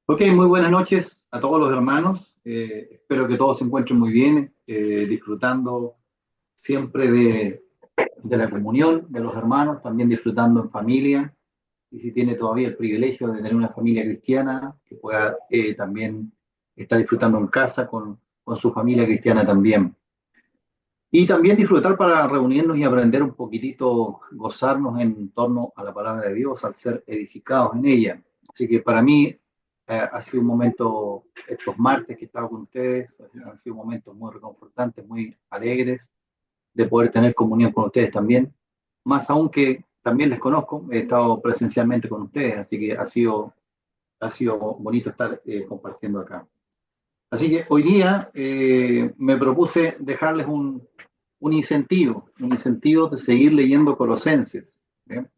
Ok, muy buenas noches a todos los hermanos. Espero que todos se encuentren muy bien, disfrutando siempre de la comunión de los hermanos, también disfrutando en familia. Y si tiene todavía el privilegio de tener una familia cristiana, que pueda también estar disfrutando en casa con su familia cristiana también. Y también disfrutar para reunirnos y aprender un poquitito, gozarnos en torno a la palabra de Dios, al ser edificados en ella. Así que para mí ha sido un momento, estos martes que he estado con ustedes, han sido momentos muy reconfortantes, muy alegres de poder tener comunión con ustedes también. Más aún que también les conozco, he estado presencialmente con ustedes, así que ha sido bonito estar compartiendo acá. Así que hoy día me propuse dejarles un incentivo de seguir leyendo Colosenses. ¿Bien?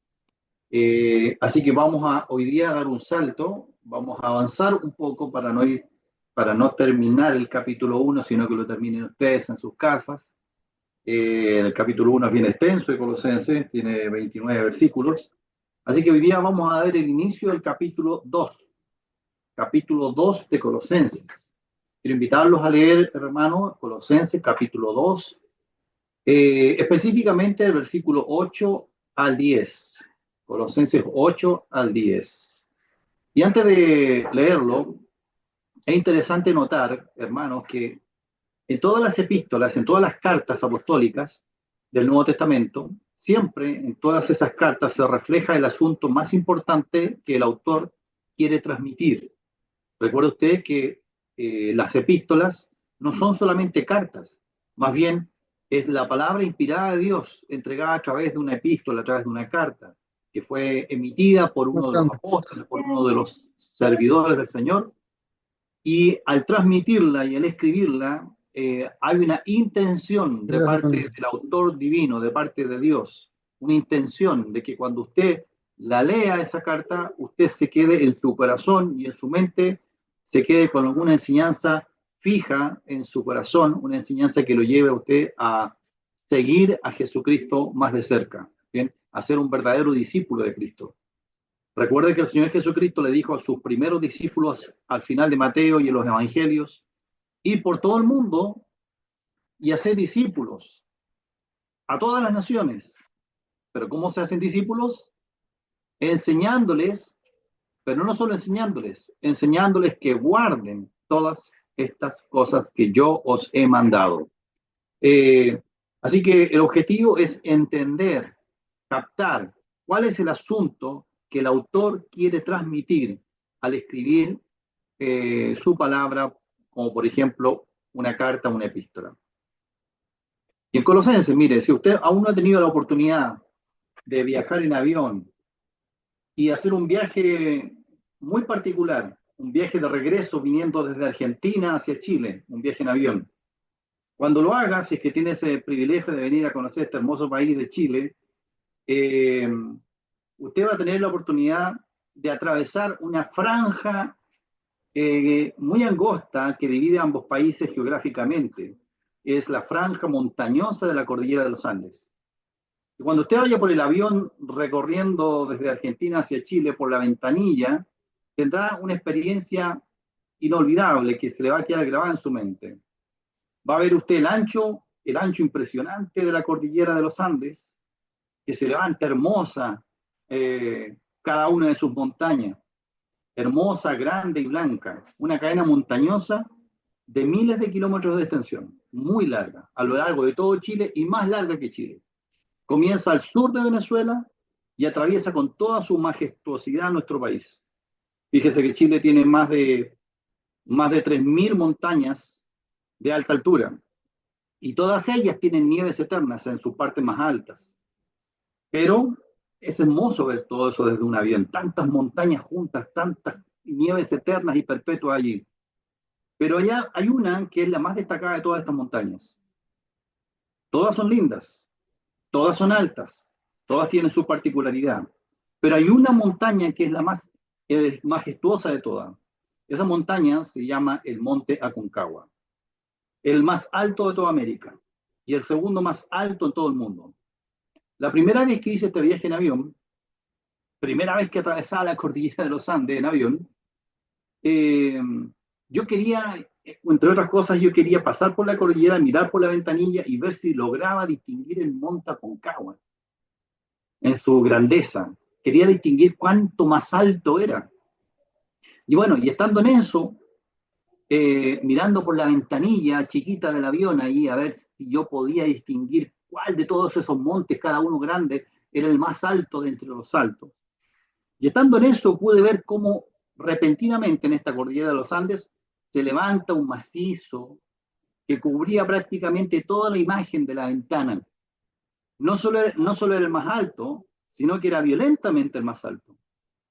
Así que vamos a hoy día a dar un salto, vamos a avanzar un poco para no terminar el capítulo uno, sino que lo terminen ustedes en sus casas. El capítulo uno es bien extenso de Colosenses, tiene 29 versículos. Así que hoy día vamos a dar el inicio del capítulo 2 de Colosenses. Quiero invitarlos a leer, hermanos, Colosenses capítulo 2, específicamente el versículo 8 al 10. Colosenses 8 al 10. Y antes de leerlo, es interesante notar, hermanos, que en todas las epístolas, en todas las cartas apostólicas del Nuevo Testamento, siempre en todas esas cartas se refleja el asunto más importante que el autor quiere transmitir. Recuerde usted que las epístolas no son solamente cartas, más bien es la palabra inspirada de Dios, entregada a través de una epístola, a través de una carta, que fue emitida por uno de los Bastante. apóstoles, por uno de los servidores del Señor, y al transmitirla y al escribirla, hay una intención de parte Exactamente. del autor divino, de parte de Dios, una intención de que cuando usted la lea esa carta, usted se quede en su corazón y en su mente, se quede con alguna enseñanza fija en su corazón, una enseñanza que lo lleve a usted a seguir a Jesucristo más de cerca, ¿bien? A ser un verdadero discípulo de Cristo. Recuerde que el Señor Jesucristo le dijo a sus primeros discípulos al final de Mateo y en los evangelios, ir por todo el mundo y hacer discípulos a todas las naciones. Pero ¿cómo se hacen discípulos? Enseñándoles, pero no solo enseñándoles que guarden todas estas cosas que yo os he mandado. Eh, Así que el objetivo es entender, captar cuál es el asunto que el autor quiere transmitir al escribir su palabra, como por ejemplo una carta, una epístola. Y en Colosenses, mire, si usted aún no ha tenido la oportunidad de viajar en avión y hacer un viaje muy particular, un viaje de regreso viniendo desde Argentina hacia Chile, un viaje en avión, cuando lo haga, si es que tiene ese privilegio de venir a conocer este hermoso país de Chile, eh, usted va a tener la oportunidad de atravesar una franja muy angosta que divide ambos países geográficamente. Es la franja montañosa de la cordillera de los Andes. Y cuando usted vaya por el avión recorriendo desde Argentina hacia Chile por la ventanilla, tendrá una experiencia inolvidable que se le va a quedar grabada en su mente. Va a ver usted el ancho impresionante de la cordillera de los Andes, que se levanta hermosa cada una de sus montañas, hermosa, grande y blanca, una cadena montañosa de miles de kilómetros de extensión, muy larga, a lo largo de todo Chile y más larga que Chile. Comienza al sur de Venezuela y atraviesa con toda su majestuosidad nuestro país. Fíjese que Chile tiene más de 3.000 montañas de alta altura y todas ellas tienen nieves eternas en sus partes más altas. Pero es hermoso ver todo eso desde un avión, tantas montañas juntas, tantas nieves eternas y perpetuas allí. Pero allá hay una que es la más destacada de todas estas montañas. Todas son lindas, todas son altas, todas tienen su particularidad. Pero hay una montaña que es la más majestuosa de todas. Esa montaña se llama el Monte Aconcagua, el más alto de toda América. y el segundo más alto en todo el mundo. La primera vez que hice este viaje en avión, primera vez que atravesaba la cordillera de los Andes en avión, eh, yo quería, entre otras cosas, yo quería pasar por la cordillera, mirar por la ventanilla y ver si lograba distinguir el monte Aconcagua en su grandeza. Quería distinguir cuánto más alto era. Y bueno, y estando en eso, mirando por la ventanilla chiquita del avión ahí, a ver si yo podía distinguir cuál de todos esos montes, cada uno grande, era el más alto de entre los altos. Y estando en eso, pude ver cómo repentinamente en esta cordillera de los Andes se levanta un macizo que cubría prácticamente toda la imagen de la ventana. No solo era el más alto, sino que era violentamente el más alto.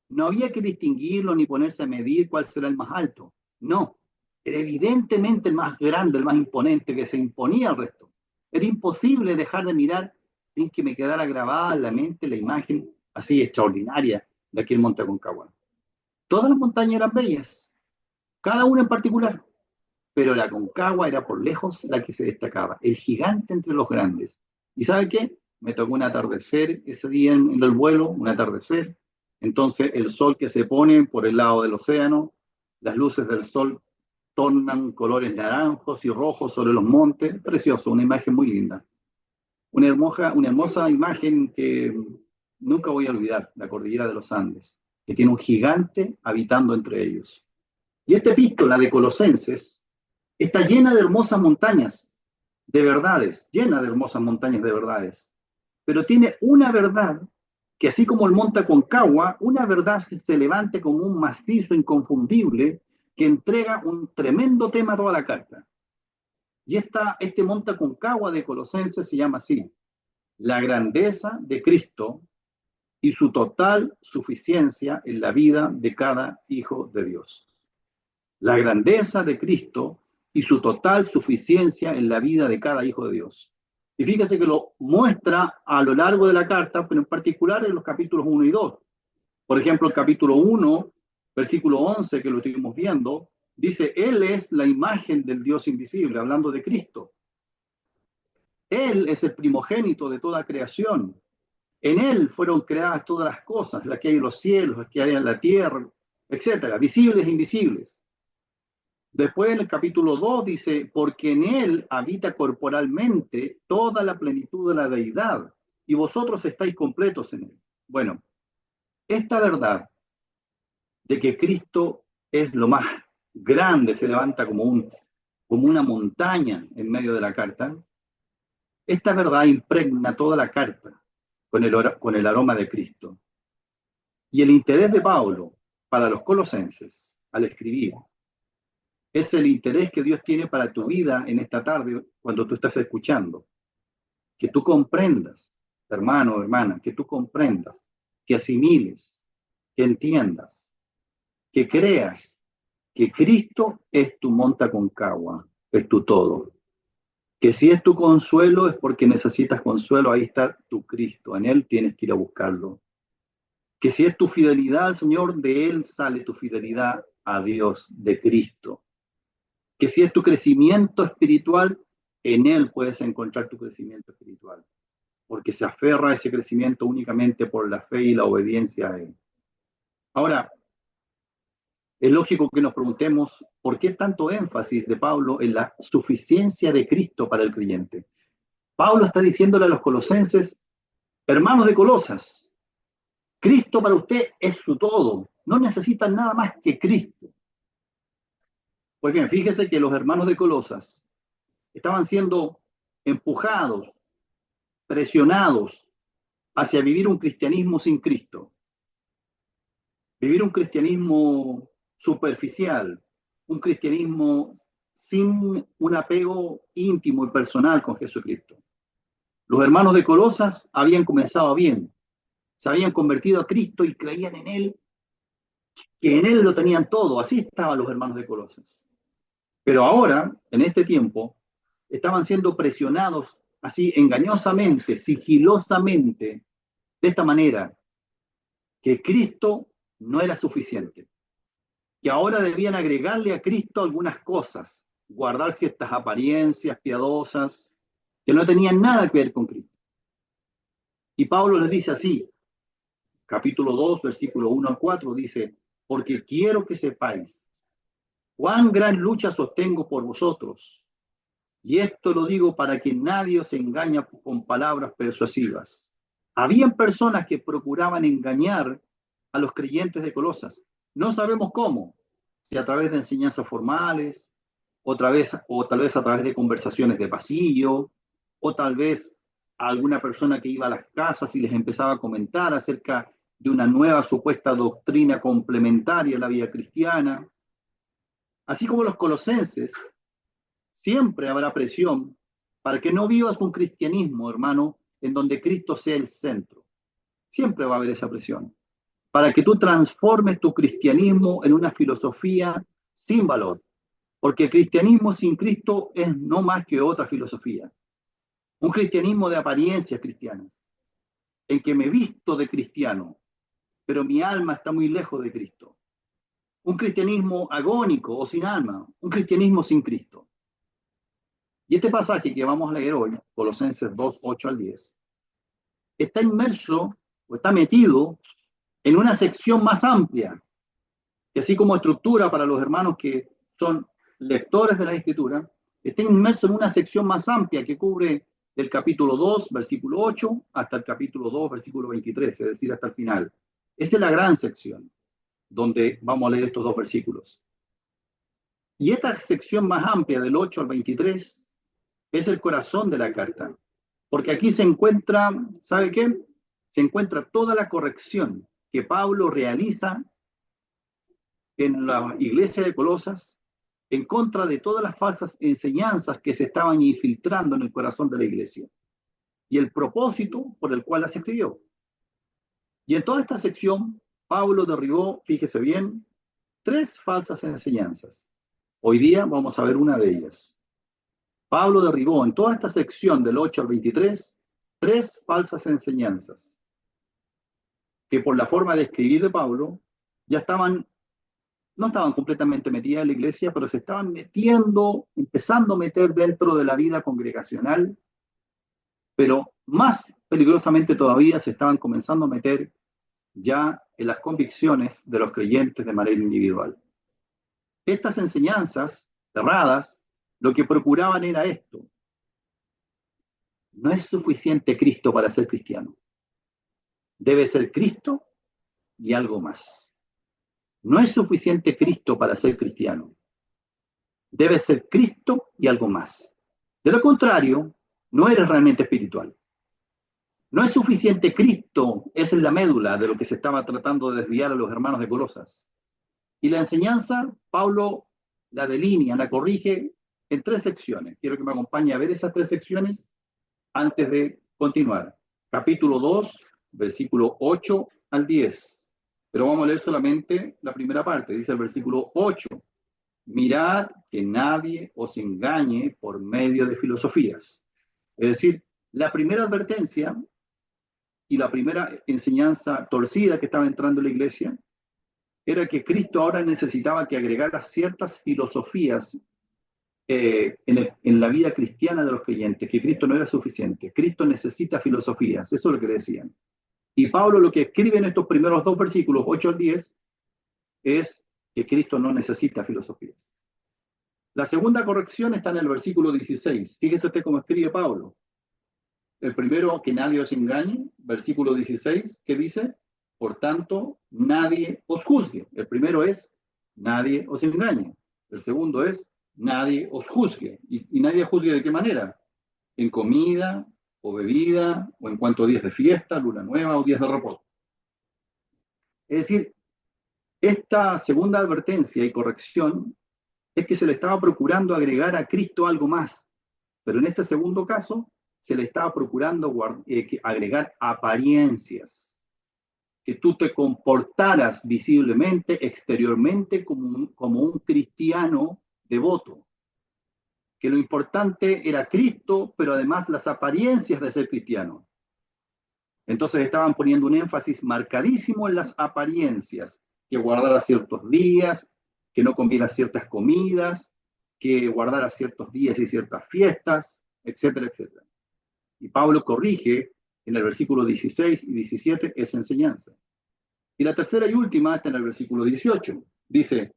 No había que distinguirlo ni ponerse a medir cuál será el más alto. No, era evidentemente el más grande, el más imponente, que se imponía al resto. Era imposible dejar de mirar sin que me quedara grabada en la mente la imagen así extraordinaria de aquel monte Aconcagua. Todas las montañas eran bellas, cada una en particular, pero la Aconcagua era por lejos la que se destacaba, el gigante entre los grandes. ¿Y sabe qué? Me tocó un atardecer ese día en el vuelo, un atardecer. Entonces el sol que se pone por el lado del océano, las luces del sol tornan colores naranjos y rojos sobre los montes. Precioso, una imagen muy linda. Una hermosa imagen que nunca voy a olvidar, la cordillera de los Andes, que tiene un gigante habitando entre ellos. Y esta epístola de Colosenses está llena de hermosas montañas, de verdades, llena de hermosas montañas de verdades. Pero tiene una verdad que así como el monte Aconcagua, una verdad que se levante como un macizo inconfundible que entrega un tremendo tema a toda la carta. Y este monte Aconcagua de Colosenses se llama así: la grandeza de Cristo y su total suficiencia en la vida de cada hijo de Dios. La grandeza de Cristo y su total suficiencia en la vida de cada hijo de Dios. Y fíjese que lo muestra a lo largo de la carta, pero en particular en los capítulos 1 y 2. Por ejemplo, el capítulo 1, versículo 11, que lo estuvimos viendo, dice: Él es la imagen del Dios invisible, hablando de Cristo. Él es el primogénito de toda creación. En Él fueron creadas todas las cosas, las que hay en los cielos, las que hay en la tierra, etcétera, visibles e invisibles. Después en el capítulo 2 dice: porque en Él habita corporalmente toda la plenitud de la deidad, y vosotros estáis completos en Él. Bueno, esta verdad de que Cristo es lo más grande, se levanta como una montaña en medio de la carta, esta verdad impregna toda la carta con el aroma de Cristo. Y el interés de Pablo para los colosenses al escribir es el interés que Dios tiene para tu vida en esta tarde cuando tú estás escuchando. Que tú comprendas, hermano o hermana, que tú comprendas, que asimiles, que entiendas, que creas que Cristo es tu monte Aconcagua, es tu todo. Que si es tu consuelo es porque necesitas consuelo, ahí está tu Cristo, en Él tienes que ir a buscarlo. Que si es tu fidelidad al Señor, de Él sale tu fidelidad a Dios, de Cristo. Que si es tu crecimiento espiritual, en Él puedes encontrar tu crecimiento espiritual, porque se aferra a ese crecimiento únicamente por la fe y la obediencia a Él. Ahora, es lógico que nos preguntemos por qué tanto énfasis de Pablo en la suficiencia de Cristo para el creyente. Pablo está diciéndole a los colosenses: hermanos de Colosas, Cristo para usted es su todo, no necesitan nada más que Cristo. Pues bien, fíjese que los hermanos de Colosas estaban siendo empujados, presionados hacia vivir un cristianismo sin Cristo, vivir un cristianismo superficial, un cristianismo sin un apego íntimo y personal con Jesucristo. Los hermanos de Colosas habían comenzado bien, se habían convertido a Cristo y creían en Él, que en Él lo tenían todo. Así estaban los hermanos de Colosas. Pero ahora, en este tiempo, estaban siendo presionados así engañosamente, sigilosamente, de esta manera, que Cristo no era suficiente, que ahora debían agregarle a Cristo algunas cosas, guardar ciertas apariencias piadosas, que no tenían nada que ver con Cristo. Y Pablo les dice así, capítulo 2, versículo 1 al 4, dice, porque quiero que sepáis cuán gran lucha sostengo por vosotros. Y esto lo digo para que nadie os engañe con palabras persuasivas. Habían personas que procuraban engañar a los creyentes de Colosas. No sabemos cómo, si a través de enseñanzas formales, o tal vez a través de conversaciones de pasillo, o tal vez a alguna persona que iba a las casas y les empezaba a comentar acerca de una nueva supuesta doctrina complementaria a la vida cristiana. Así como los colosenses, siempre habrá presión para que no vivas un cristianismo, hermano, en donde Cristo sea el centro. Siempre va a haber esa presión. Para que tú transformes tu cristianismo en una filosofía sin valor. Porque el cristianismo sin Cristo es no más que otra filosofía. Un cristianismo de apariencias cristianas, en que me visto de cristiano, pero mi alma está muy lejos de Cristo. Un cristianismo agónico o sin alma, un cristianismo sin Cristo. Y este pasaje que vamos a leer hoy, Colosenses 2, 8 al 10, está inmerso o está metido en una sección más amplia, que así como estructura para los hermanos que son lectores de la Escritura, está inmerso en una sección más amplia que cubre del capítulo 2, versículo 8, hasta el capítulo 2, versículo 23, es decir, hasta el final. Esta es la gran sección, donde vamos a leer estos dos versículos. Y esta sección más amplia, del 8 al 23, es el corazón de la carta. Porque aquí se encuentra, ¿sabe qué? Se encuentra toda la corrección que Pablo realiza en la iglesia de Colosas en contra de todas las falsas enseñanzas que se estaban infiltrando en el corazón de la iglesia y el propósito por el cual las escribió. Y en toda esta sección, Pablo derribó, fíjese bien, 3 falsas enseñanzas. Hoy día vamos a ver una de ellas. Pablo derribó en toda esta sección del 8 al 23 3 falsas enseñanzas que por la forma de escribir de Pablo ya no estaban completamente metidas en la iglesia, pero se estaban metiendo, empezando a meter dentro de la vida congregacional, pero más peligrosamente todavía se estaban comenzando a meter ya en las convicciones de los creyentes de manera individual. Estas enseñanzas cerradas, lo que procuraban era esto: no es suficiente Cristo para ser cristiano. Debe ser Cristo y algo más. No es suficiente Cristo para ser cristiano. Debe ser Cristo y algo más. De lo contrario, no eres realmente espiritual. No es suficiente Cristo, esa es la médula de lo que se estaba tratando de desviar a los hermanos de Colosas. Y la enseñanza, Pablo la delinea, la corrige en 3 secciones. Quiero que me acompañe a ver esas 3 secciones antes de continuar. Capítulo 2, versículo 8 al 10. Pero vamos a leer solamente la primera parte. Dice el versículo 8. Mirad que nadie os engañe por medio de filosofías. Es decir, la primera advertencia y la primera enseñanza torcida que estaba entrando en la iglesia era que Cristo ahora necesitaba que agregara ciertas filosofías en la vida cristiana de los creyentes, que Cristo no era suficiente. Cristo necesita filosofías, eso es lo que decían. Y Pablo lo que escribe en estos primeros 2 versículos, 8 al 10, es que Cristo no necesita filosofías. La segunda corrección está en el versículo 16. Fíjese usted cómo escribe Pablo. El primero, que nadie os engañe, versículo 16, que dice, por tanto, nadie os juzgue. El primero es, nadie os engañe. El segundo es, nadie os juzgue. ¿Y nadie juzgue de qué manera? En comida o bebida, o en cuanto a días de fiesta, luna nueva o días de reposo. Es decir, esta segunda advertencia y corrección es que se le estaba procurando agregar a Cristo algo más. Pero en este segundo caso, se le estaba procurando agregar apariencias, que tú te comportaras visiblemente, exteriormente, como un cristiano devoto, que lo importante era Cristo, pero además las apariencias de ser cristiano. Entonces estaban poniendo un énfasis marcadísimo en las apariencias, que guardara ciertos días, que no comiera ciertas comidas, que guardara ciertos días y ciertas fiestas, etcétera, etcétera. Y Pablo corrige en el versículo 16 y 17 esa enseñanza. Y la tercera y última está en el versículo 18. Dice,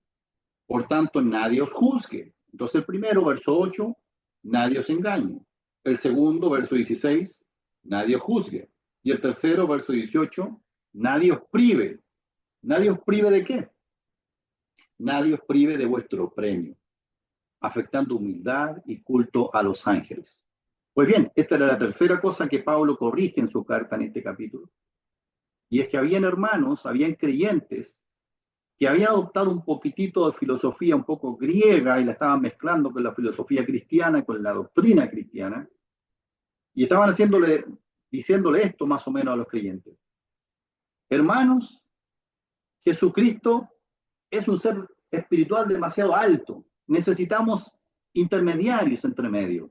por tanto, nadie os juzgue. Entonces el primero, verso 8, nadie os engañe. El segundo, verso 16, nadie os juzgue. Y el tercero, verso 18, nadie os prive. ¿Nadie os prive de qué? Nadie os prive de vuestro premio, afectando humildad y culto a los ángeles. Pues bien, esta era la tercera cosa que Pablo corrige en su carta en este capítulo. Y es que habían hermanos, habían creyentes que habían adoptado un poquitito de filosofía un poco griega y la estaban mezclando con la filosofía cristiana, con la doctrina cristiana, y estaban diciéndole esto más o menos a los creyentes. Hermanos, Jesucristo es un ser espiritual demasiado alto. Necesitamos intermediarios entre medio.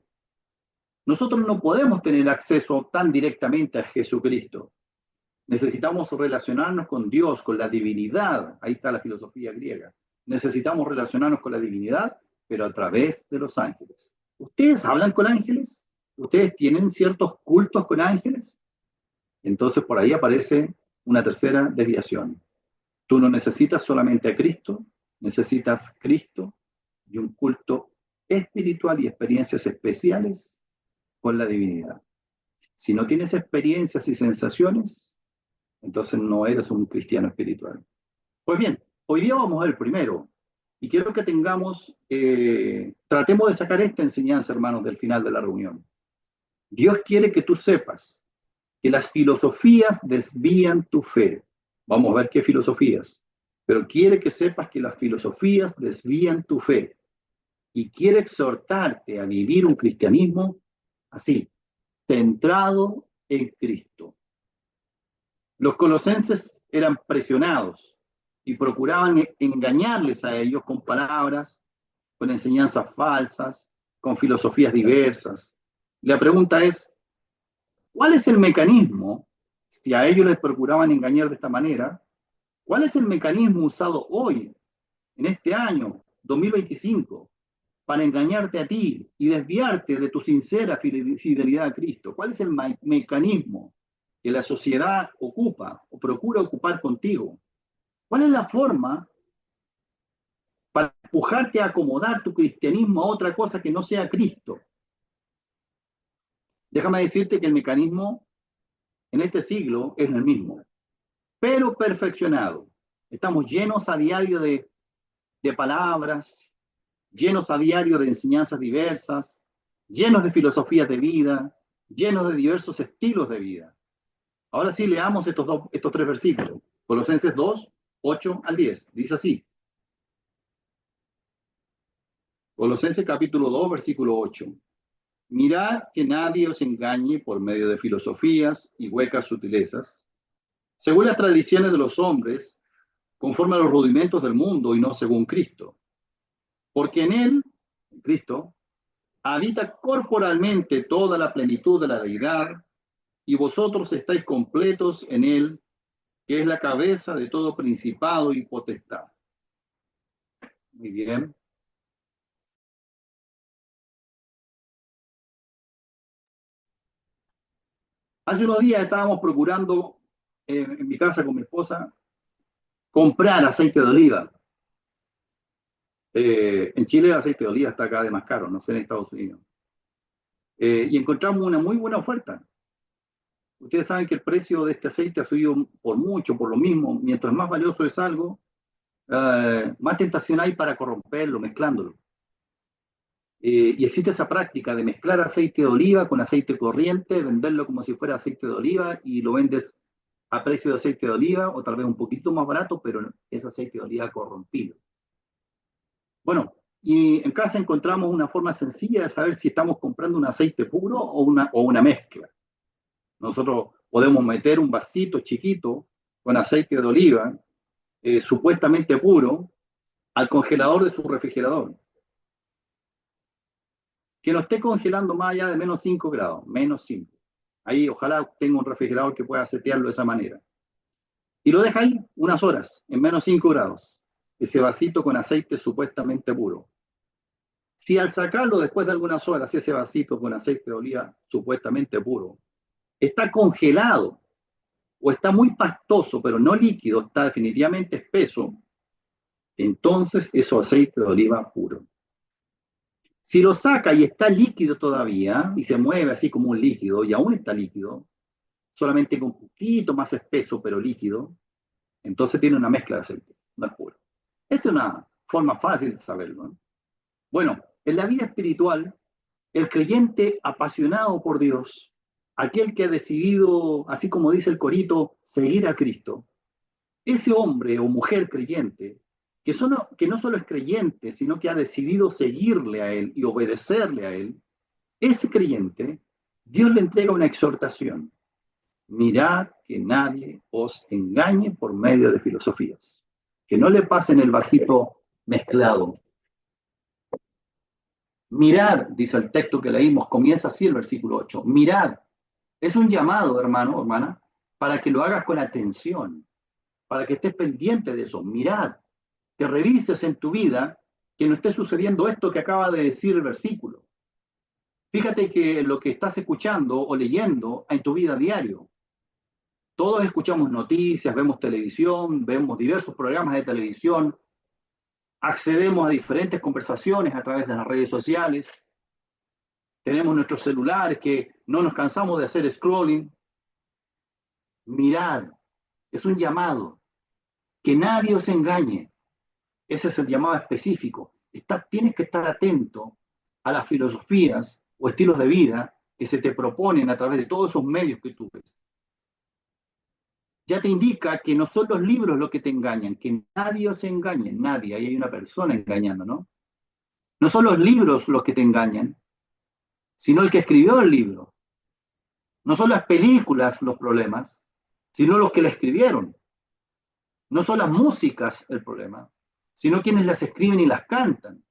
Nosotros no podemos tener acceso tan directamente a Jesucristo. Necesitamos relacionarnos con Dios, con la divinidad. Ahí está la filosofía griega. Necesitamos relacionarnos con la divinidad, pero a través de los ángeles. ¿Ustedes hablan con ángeles? ¿Ustedes tienen ciertos cultos con ángeles? Entonces por ahí aparece una tercera desviación. Tú no necesitas solamente a Cristo, necesitas Cristo y un culto espiritual y experiencias especiales con la divinidad. Si no tienes experiencias y sensaciones, entonces no eres un cristiano espiritual. Pues bien, hoy día vamos al primero. Y quiero que tratemos de sacar esta enseñanza, hermanos, del final de la reunión. Dios quiere que tú sepas que las filosofías desvían tu fe. Vamos a ver qué filosofías. Pero quiere que sepas que las filosofías desvían tu fe. Y quiere exhortarte a vivir un cristianismo así, centrado en Cristo. Los colosenses eran presionados y procuraban engañarles a ellos con palabras, con enseñanzas falsas, con filosofías diversas. La pregunta es, ¿cuál es el mecanismo, si a ellos les procuraban engañar de esta manera, cuál es el mecanismo usado hoy, en este año 2025, para engañarte a ti y desviarte de tu sincera fidelidad a Cristo? ¿Cuál es el mecanismo que la sociedad ocupa o procura ocupar contigo? ¿Cuál es la forma para empujarte a acomodar tu cristianismo a otra cosa que no sea Cristo? Déjame decirte que el mecanismo en este siglo es el mismo, pero perfeccionado. Estamos llenos a diario de palabras, llenos a diario de enseñanzas diversas, llenos de filosofías de vida, llenos de diversos estilos de vida. Ahora sí, leamos estos tres versículos. Colosenses 2, 8 al 10. Dice así. Colosenses capítulo 2, versículo 8. Mirad que nadie os engañe por medio de filosofías y huecas sutilezas, según las tradiciones de los hombres, conforme a los rudimentos del mundo y no según Cristo. Porque en él, en Cristo, habita corporalmente toda la plenitud de la deidad, y vosotros estáis completos en él, que es la cabeza de todo principado y potestad. Muy bien. Hace unos días estábamos procurando en mi casa con mi esposa comprar aceite de oliva. En Chile el aceite de oliva está cada vez más caro, no sé en Estados Unidos. Y encontramos una muy buena oferta. Ustedes saben que el precio de este aceite ha subido por mucho, por lo mismo. Mientras más valioso es algo, más tentación hay para corromperlo, mezclándolo. Y existe esa práctica de mezclar aceite de oliva con aceite corriente, venderlo como si fuera aceite de oliva y lo vendes a precio de aceite de oliva o tal vez un poquito más barato, pero es aceite de oliva corrompido. Bueno, y en casa encontramos una forma sencilla de saber si estamos comprando un aceite puro o una mezcla. Nosotros podemos meter un vasito chiquito con aceite de oliva, supuestamente puro, al congelador de su refrigerador. Que no esté congelando más allá de menos 5 grados, menos 5. Ahí ojalá tenga un refrigerador que pueda setearlo de esa manera. Y lo deja ahí unas horas, en menos 5 grados. Ese vasito con aceite supuestamente puro. Si al sacarlo después de algunas horas, ese vasito con aceite de oliva supuestamente puro, está congelado o está muy pastoso, pero no líquido, está definitivamente espeso, entonces es aceite de oliva puro. Si lo saca y está líquido todavía, y se mueve así como un líquido, y aún está líquido, solamente con un poquito más espeso, pero líquido, entonces tiene una mezcla de aceites, no es puro. Esa es una forma fácil de saberlo, ¿no? Bueno, en la vida espiritual, el creyente apasionado por Dios, aquel que ha decidido, así como dice el corito, seguir a Cristo, ese hombre o mujer creyente, que no solo es creyente, sino que ha decidido seguirle a Él y obedecerle a Él, ese creyente, Dios le entrega una exhortación. Mirad que nadie os engañe por medio de filosofías. Que no le pasen el vasito mezclado. Mirad, dice el texto que leímos, comienza así el versículo 8. Mirad, es un llamado, hermano, hermana, para que lo hagas con atención, para que estés pendiente de eso. Mirad, que revises en tu vida que no esté sucediendo esto que acaba de decir el versículo. Fíjate que lo que estás escuchando o leyendo en tu vida diario, todos escuchamos noticias, vemos televisión, vemos diversos programas de televisión, accedemos a diferentes conversaciones a través de las redes sociales, tenemos nuestros celulares que no nos cansamos de hacer scrolling. Mirad, es un llamado, que nadie os engañe. Ese es el llamado específico. Tienes que estar atento a las filosofías o estilos de vida que se te proponen a través de todos esos medios que tú ves. Ya te indica que no son los libros los que te engañan, que nadie os engañe, nadie, ahí hay una persona engañando, ¿no? No son los libros los que te engañan, sino el que escribió el libro. No son las películas los problemas, sino los que la escribieron. No son las músicas el problema, sino quienes las escriben y las cantan.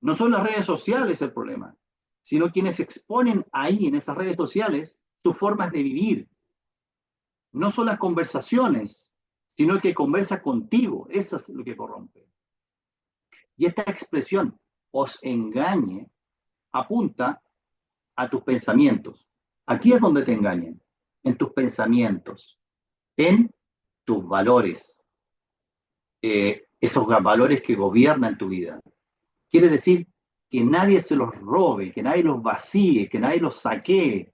No son las redes sociales el problema, sino quienes exponen ahí en esas redes sociales sus formas de vivir. No son las conversaciones, sino el que conversa contigo. Eso es lo que corrompe. Y esta expresión, os engañe, apunta a tus pensamientos. Aquí es donde te engañan, en tus pensamientos, en tus valores, esos valores que gobiernan tu vida. Quiere decir que nadie se los robe, que nadie los vacíe, que nadie los saquee,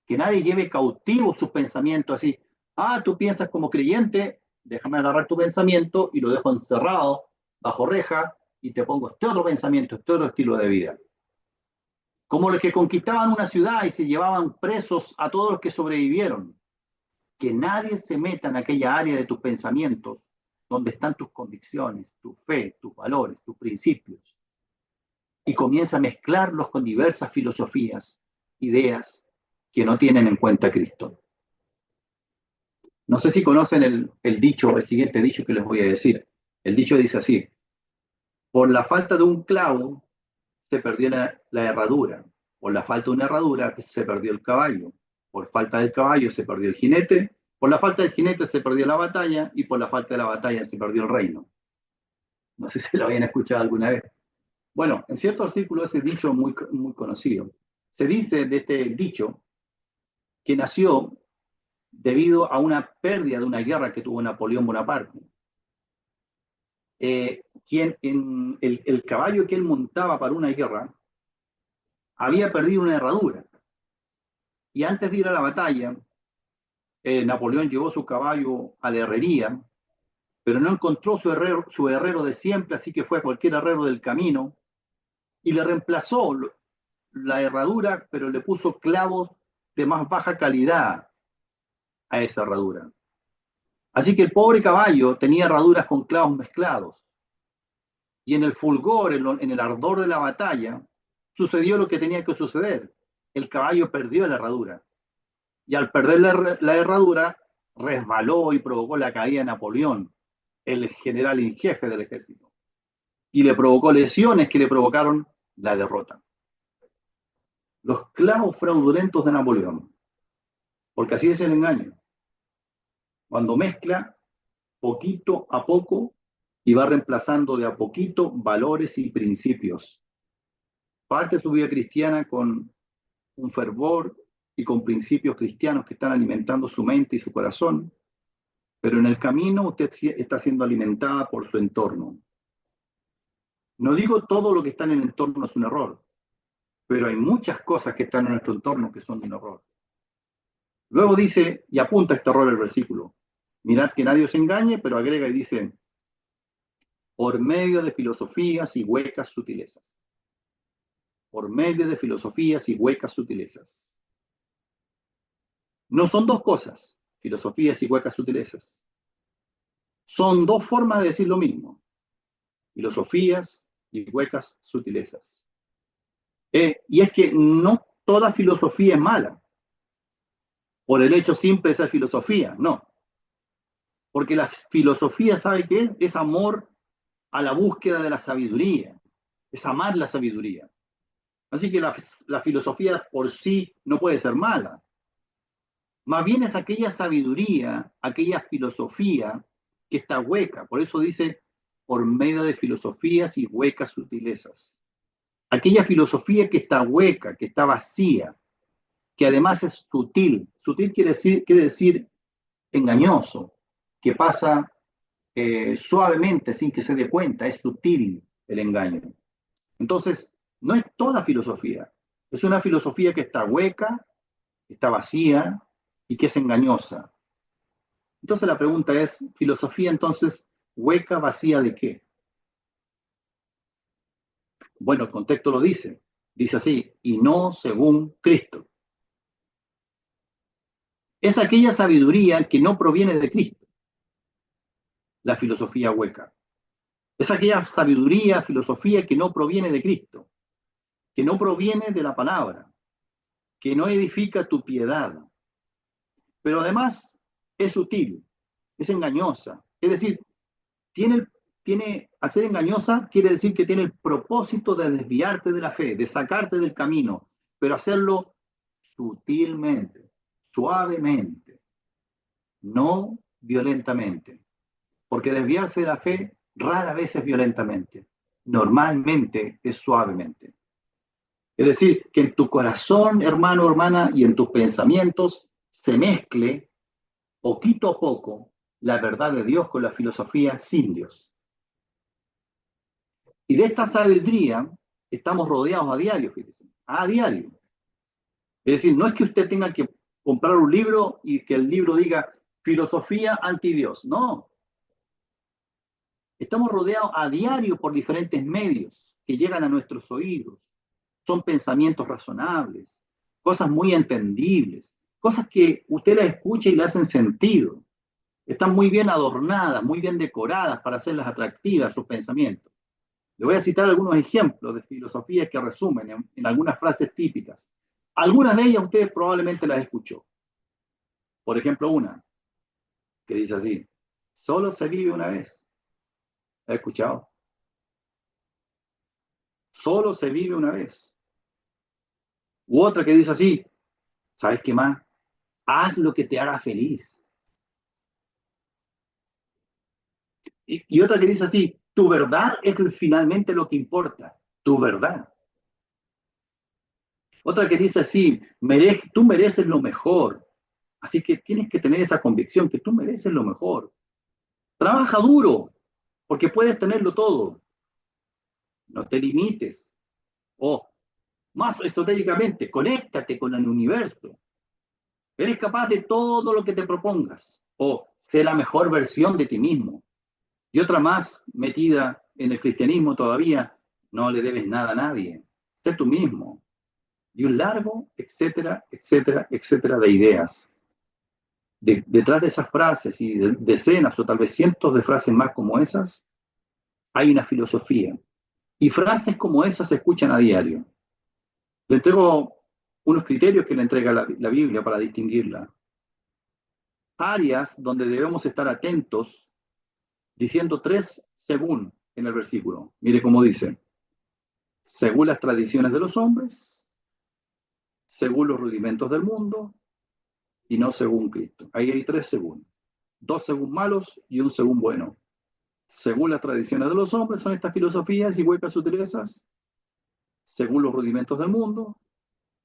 que nadie lleve cautivo sus pensamientos así. Ah, tú piensas como creyente, déjame agarrar tu pensamiento y lo dejo encerrado bajo reja y te pongo este otro pensamiento, este otro estilo de vida. Como los que conquistaban una ciudad y se llevaban presos a todos los que sobrevivieron. Que nadie se meta en aquella área de tus pensamientos donde están tus convicciones, tu fe, tus valores, tus principios. Y comienza a mezclarlos con diversas filosofías, ideas que no tienen en cuenta a Cristo. No sé si conocen el dicho, el siguiente dicho que les voy a decir. El dicho dice así: por la falta de un clavo se perdió la herradura, por la falta de una herradura se perdió el caballo, por falta del caballo se perdió el jinete, por la falta del jinete se perdió la batalla y por la falta de la batalla se perdió el reino. No sé si lo habían escuchado alguna vez. Bueno, en cierto artículo ese dicho muy conocido. Se dice de este dicho que nació debido a una pérdida de una guerra que tuvo Napoleón Bonaparte. Quien en el caballo que él montaba para una guerra había perdido una herradura. Y antes de ir a la batalla, Napoleón llevó su caballo a la herrería, pero no encontró su herrero de siempre, así que fue a cualquier herrero del camino y le reemplazó la herradura, pero le puso clavos de más baja calidad a esa herradura. Así que el pobre caballo tenía herraduras con clavos mezclados. Y en el fulgor, en el ardor de la batalla, sucedió lo que tenía que suceder. El caballo perdió la herradura. Y al perder la herradura, resbaló y provocó la caída de Napoleón, el general en jefe del ejército. Y le provocó lesiones que le provocaron la derrota. Los clavos fraudulentos de Napoleón, porque así es el engaño. Cuando mezcla poquito a poco y va reemplazando de a poquito valores y principios. parte su vida cristiana con un fervor y con principios cristianos que están alimentando su mente y su corazón, pero en el camino usted está siendo alimentada por su entorno. No digo todo lo que está en el entorno es un error, pero hay muchas cosas que están en nuestro entorno que son un error. Luego dice, y apunta este error el versículo, mirad que nadie os engañe, pero agrega y dice, por medio de filosofías y huecas sutilezas. Por medio de filosofías y huecas sutilezas. No son dos cosas, filosofías y huecas sutilezas. Son dos formas de decir lo mismo, filosofías y huecas sutilezas. Y es que no toda filosofía es mala, por el hecho simple de ser filosofía, no. Porque la filosofía, ¿sabe qué es? Es amor a la búsqueda de la sabiduría, es amar la sabiduría. Así que la filosofía por sí no puede ser mala. Más bien es aquella sabiduría, aquella filosofía que está hueca. Por eso dice, por medio de filosofías y huecas sutilezas. Aquella filosofía que está hueca, que está vacía, que además es sutil. Sutil quiere decir engañoso, que pasa suavemente sin que se dé cuenta. Es sutil el engaño. Entonces, no es toda filosofía. Es una filosofía que está hueca, que está vacía y que es engañosa. Entonces la pregunta es, ¿filosofía entonces hueca, vacía de qué? Bueno, el contexto lo dice. Dice así, y no según Cristo. Es aquella sabiduría que no proviene de Cristo, la filosofía hueca. Es aquella sabiduría, filosofía que no proviene de Cristo, que no proviene de la palabra, que no edifica tu piedad. Pero además es sutil, es engañosa. Es decir, al ser engañosa, quiere decir que tiene el propósito de desviarte de la fe, de sacarte del camino, pero hacerlo sutilmente, suavemente, no violentamente. Porque desviarse de la fe rara vez es violentamente, normalmente es suavemente. Es decir, que en tu corazón, hermano, hermana, y en tus pensamientos se mezcle poquito a poco la verdad de Dios con la filosofía sin Dios. Y de esta sabiduría estamos rodeados a diario, fíjense, a diario. Es decir, no es que usted tenga que comprar un libro y que el libro diga filosofía anti Dios, no. Estamos rodeados a diario por diferentes medios que llegan a nuestros oídos. Son pensamientos razonables, cosas muy entendibles, cosas que usted las escucha y le hacen sentido. Están muy bien adornadas, muy bien decoradas para hacerlas atractivas sus pensamientos. Le voy a citar algunos ejemplos de filosofías que resumen en algunas frases típicas. Algunas de ellas ustedes probablemente las escuchó. Por ejemplo, una que dice así, solo se vive una vez. ¿La he escuchado? Solo se vive una vez. U otra que dice así, ¿sabes qué más? Haz lo que te haga feliz. Y otra que dice así, tu verdad es finalmente lo que importa, tu verdad. Otra que dice así, tú mereces lo mejor, así que tienes que tener esa convicción que tú mereces lo mejor. Trabaja duro, porque puedes tenerlo todo. No te limites. O, más estratégicamente, conéctate con el universo. Eres capaz de todo lo que te propongas. O, sé la mejor versión de ti mismo. Y otra más metida en el cristianismo todavía, no le debes nada a nadie. Sé tú mismo. Y un largo, etcétera, etcétera, etcétera de ideas. Detrás de esas frases y decenas o tal vez cientos de frases más como esas, hay una filosofía. Y frases como esas se escuchan a diario. Le entrego unos criterios que le entrega la Biblia para distinguirla. Áreas donde debemos estar atentos, diciendo tres según en el versículo. Mire cómo dice, según las tradiciones de los hombres, según los rudimentos del mundo y no según Cristo. Ahí hay tres según. Dos según malos y un según bueno. Según las tradiciones de los hombres son estas filosofías y huecas sutilezas. según los rudimentos del mundo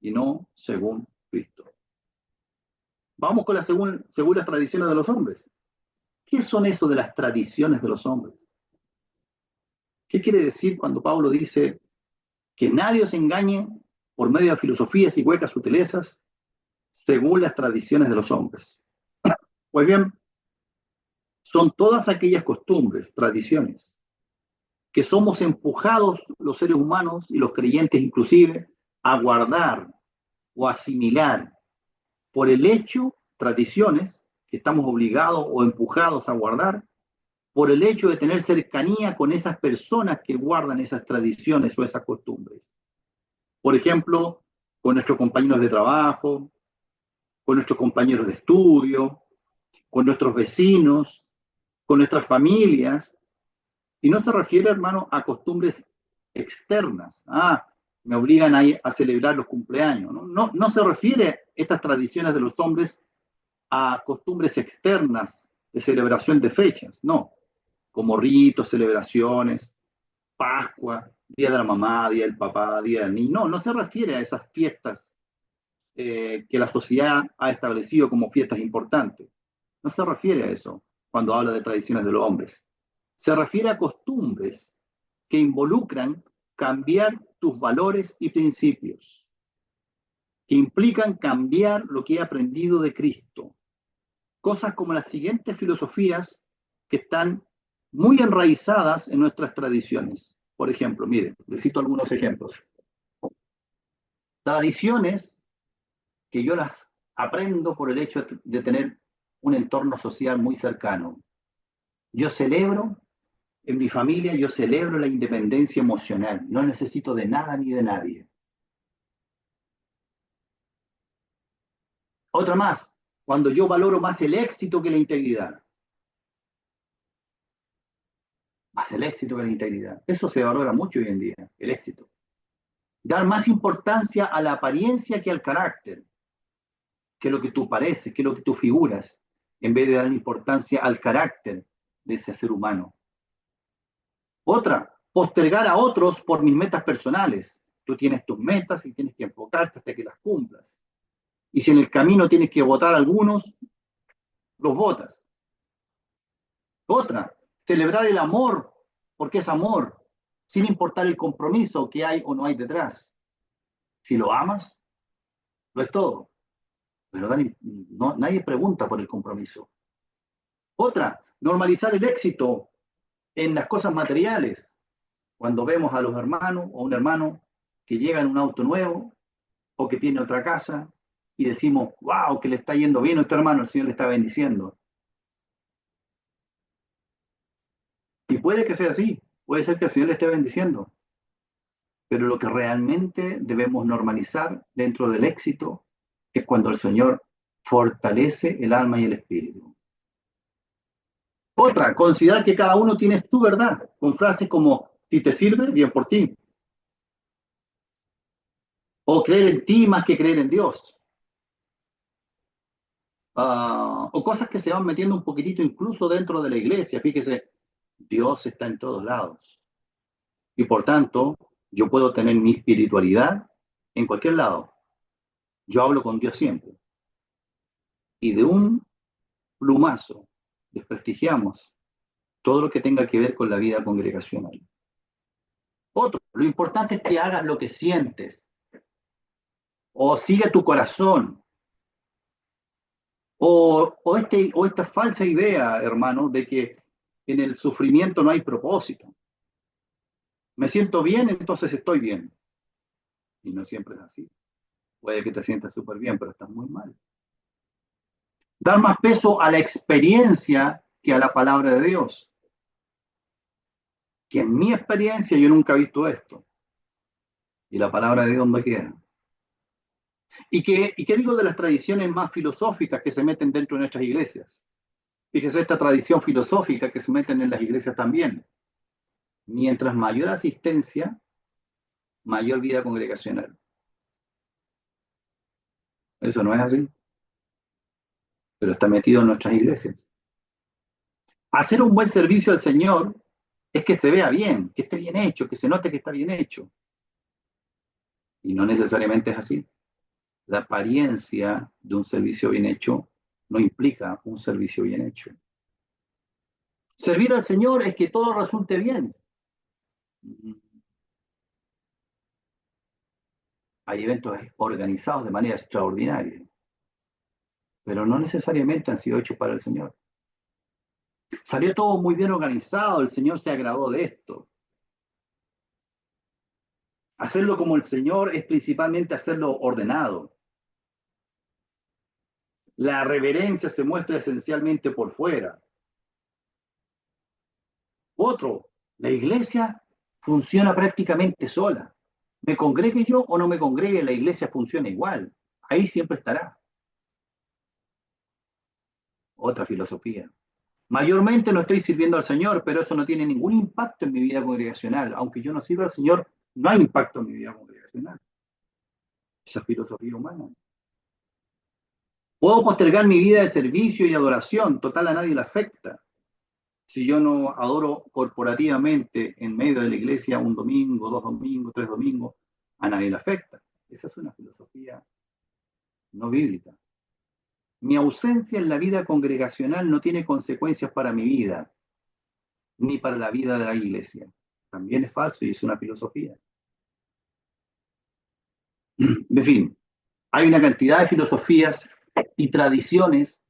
y no según Cristo. Vamos con según las tradiciones de los hombres. ¿Qué son eso de las tradiciones de los hombres? ¿Qué quiere decir cuando Pablo dice que nadie os engañe por medio de filosofías y huecas sutilezas según las tradiciones de los hombres? Pues bien, son todas aquellas costumbres, tradiciones, que somos empujados los seres humanos y los creyentes inclusive a guardar o asimilar por el hecho, tradiciones que estamos obligados o empujados a guardar, por el hecho de tener cercanía con esas personas que guardan esas tradiciones o esas costumbres. Por ejemplo, con nuestros compañeros de trabajo, con nuestros compañeros de estudio, con nuestros vecinos, con nuestras familias. Y no se refiere, hermano, a costumbres externas. Me obligan a celebrar los cumpleaños. No se refiere estas tradiciones de los hombres a costumbres externas de celebración de fechas, no, como ritos, celebraciones, Pascua, Día de la Mamá, Día del Papá, Día del Niño. No se refiere a esas fiestas que la sociedad ha establecido como fiestas importantes. No se refiere a eso cuando habla de tradiciones de los hombres. Se refiere a costumbres que involucran cambiar tus valores y principios, que implican cambiar lo que he aprendido de Cristo. Cosas como las siguientes filosofías que están muy enraizadas en nuestras tradiciones. Por ejemplo, miren, les cito algunos ejemplos. Tradiciones que yo las aprendo por el hecho de tener un entorno social muy cercano. Yo celebro, en mi familia, yo celebro la independencia emocional. No necesito de nada ni de nadie. Otra más, cuando yo valoro más el éxito que la integridad. Más el éxito que la integridad. Eso se valora mucho hoy en día, el éxito. Dar más importancia a la apariencia que al carácter, que lo que tú pareces, que lo que tú figuras, en vez de dar importancia al carácter de ese ser humano. Otra, postergar a otros por mis metas personales. Tú tienes tus metas y tienes que enfocarte hasta que las cumplas. Y si en el camino tienes que votar a algunos, los votas. Otra, celebrar el amor, porque es amor, sin importar el compromiso que hay o no hay detrás. Si lo amas, lo es todo. Pero nadie pregunta por el compromiso. Otra, normalizar el éxito en las cosas materiales. Cuando vemos a los hermanos o un hermano que llega en un auto nuevo o que tiene otra casa y decimos, wow, que le está yendo bien a nuestro hermano, el Señor le está bendiciendo. Y puede que sea así, puede ser que el Señor le esté bendiciendo, pero lo que realmente debemos normalizar dentro del éxito es cuando el Señor fortalece el alma y el espíritu. Otra, considerar que cada uno tiene su verdad, con frases como, si te sirve, bien por ti. O creer en ti más que creer en Dios. O cosas que se van metiendo un poquitito incluso dentro de la iglesia. Fíjese, Dios está en todos lados. Y por tanto, yo puedo tener mi espiritualidad en cualquier lado. Yo hablo con Dios siempre. Y de un plumazo desprestigiamos todo lo que tenga que ver con la vida congregacional. Otro, lo importante es que hagas lo que sientes. O sigue tu corazón. O esta falsa idea, hermano, de que en el sufrimiento no hay propósito. Me siento bien, entonces estoy bien. Y no siempre es así. Puede que te sientas súper bien, pero estás muy mal. Dar más peso a la experiencia que a la palabra de Dios. Que en mi experiencia yo nunca he visto esto. Y la palabra de Dios me queda. ¿Y qué digo de las tradiciones más filosóficas que se meten dentro de nuestras iglesias? Fíjese esta tradición filosófica que se meten en las iglesias también. Mientras mayor asistencia, mayor vida congregacional. Eso no es así, pero está metido en nuestras iglesias. Hacer un buen servicio al Señor es que se vea bien, que esté bien hecho, que se note que está bien hecho. Y no necesariamente es así. La apariencia de un servicio bien hecho no implica un servicio bien hecho. Servir al Señor es que todo resulte bien. Hay eventos organizados de manera extraordinaria, pero no necesariamente han sido hechos para el Señor. Salió todo muy bien organizado, el Señor se agradó de esto. Hacerlo como el Señor es principalmente hacerlo ordenado. La reverencia se muestra esencialmente por fuera. Otro, la iglesia funciona prácticamente sola. Me congregue yo o no me congregue, la iglesia funciona igual. Ahí siempre estará. Otra filosofía. Mayormente no estoy sirviendo al Señor, pero eso no tiene ningún impacto en mi vida congregacional. Aunque yo no sirva al Señor, no hay impacto en mi vida congregacional. Esa filosofía humana. Puedo postergar mi vida de servicio y adoración, total a nadie le afecta. Si yo no adoro corporativamente en medio de la iglesia un domingo, dos domingos, tres domingos, a nadie le afecta. Esa es una filosofía no bíblica. Mi ausencia en la vida congregacional no tiene consecuencias para mi vida, ni para la vida de la iglesia. También es falso y es una filosofía. En fin, hay una cantidad de filosofías y tradiciones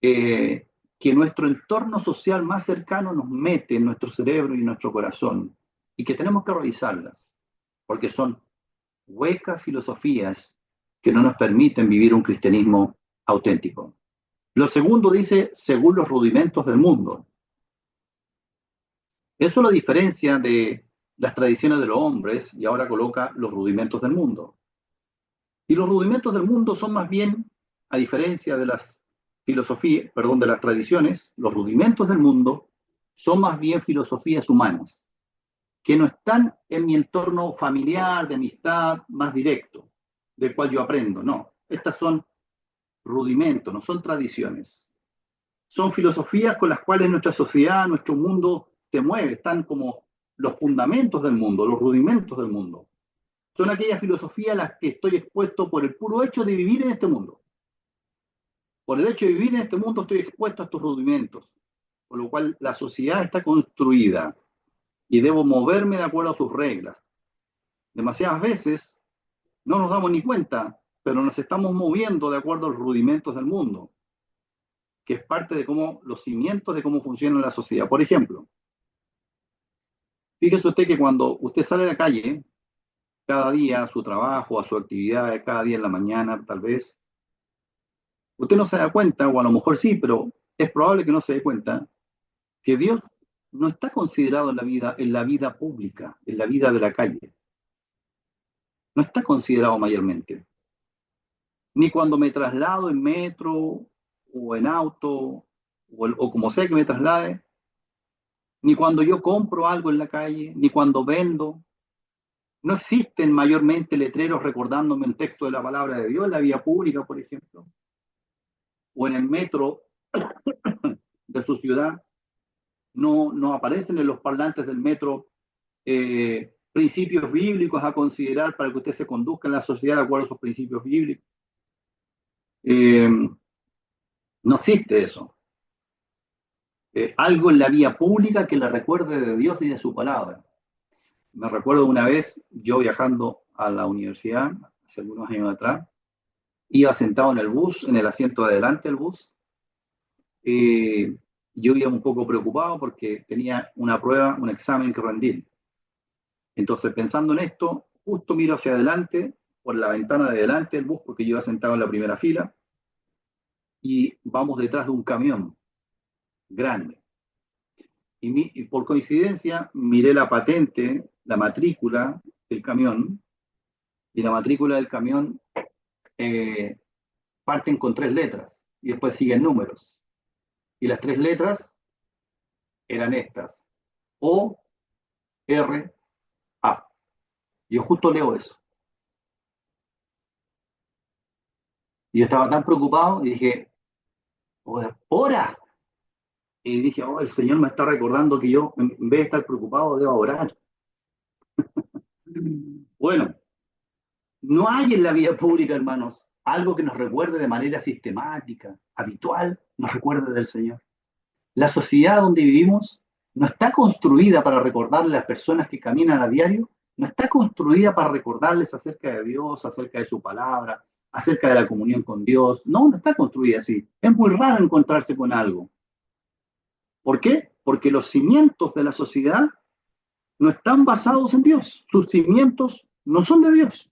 que nuestro entorno social más cercano nos mete en nuestro cerebro y en nuestro corazón y que tenemos que revisarlas, porque son huecas filosofías que no nos permiten vivir un cristianismo auténtico. Lo segundo dice, según los rudimentos del mundo. Eso lo diferencia de las tradiciones de los hombres y ahora coloca los rudimentos del mundo. Y los rudimentos del mundo son más bien, a diferencia de las filosofías, perdón, de las tradiciones, los rudimentos del mundo son más bien filosofías humanas, que no están en mi entorno familiar, de amistad más directo, del cual yo aprendo, no. Estas son rudimentos, no son tradiciones. Son filosofías con las cuales nuestra sociedad, nuestro mundo se mueve, están como los fundamentos del mundo, los rudimentos del mundo. Son aquellas filosofías a las que estoy expuesto por el puro hecho de vivir en este mundo. Por el hecho de vivir en este mundo estoy expuesto a estos rudimentos, por lo cual la sociedad está construida y debo moverme de acuerdo a sus reglas. Demasiadas veces no nos damos ni cuenta, pero nos estamos moviendo de acuerdo a los rudimentos del mundo, que es parte de cómo los cimientos de cómo funciona la sociedad. Por ejemplo, fíjese usted que cuando usted sale a la calle, cada día a su trabajo, a su actividad, cada día en la mañana, tal vez, usted no se da cuenta, o a lo mejor sí, pero es probable que no se dé cuenta, que Dios no está considerado en la vida pública, en la vida de la calle. No está considerado mayormente. Ni cuando me traslado en metro o en auto o como sea que me traslade, ni cuando yo compro algo en la calle, ni cuando vendo. No existen mayormente letreros recordándome un texto de la palabra de Dios en la vía pública, por ejemplo, o en el metro de su ciudad. No aparecen en los parlantes del metro principios bíblicos a considerar para que usted se conduzca en la sociedad de acuerdo a esos principios bíblicos. Eh, no existe eso. Algo en la vía pública que le recuerde de Dios y de su palabra. Me recuerdo una vez, yo viajando a la universidad, hace algunos años atrás, iba sentado en el bus, en el asiento de adelante del bus. Yo iba un poco preocupado porque tenía una prueba, un examen que rendir. Entonces, pensando en esto, justo miro hacia adelante, por la ventana de adelante del bus, porque yo iba sentado en la primera fila, y vamos detrás de un camión grande. Y por coincidencia miré la patente, la matrícula del camión, y la matrícula del camión eh, parten con tres letras, y después siguen números. Y las tres letras eran estas, O, R, A. Yo justo leo eso. Y yo estaba tan preocupado y dije, ¡hora! Y dije, oh, el Señor me está recordando que yo, en vez de estar preocupado, debo orar. Bueno, No hay en la vida pública, hermanos, algo que nos recuerde de manera sistemática, habitual, nos recuerde del Señor. La sociedad donde vivimos no está construida para recordarle a las personas que caminan a diario, no está construida para recordarles acerca de Dios, acerca de su palabra, acerca de la comunión con Dios. No, no está construida así. Es muy raro encontrarse con algo. ¿Por qué? Porque los cimientos de la sociedad no están basados en Dios. Sus cimientos no son de Dios.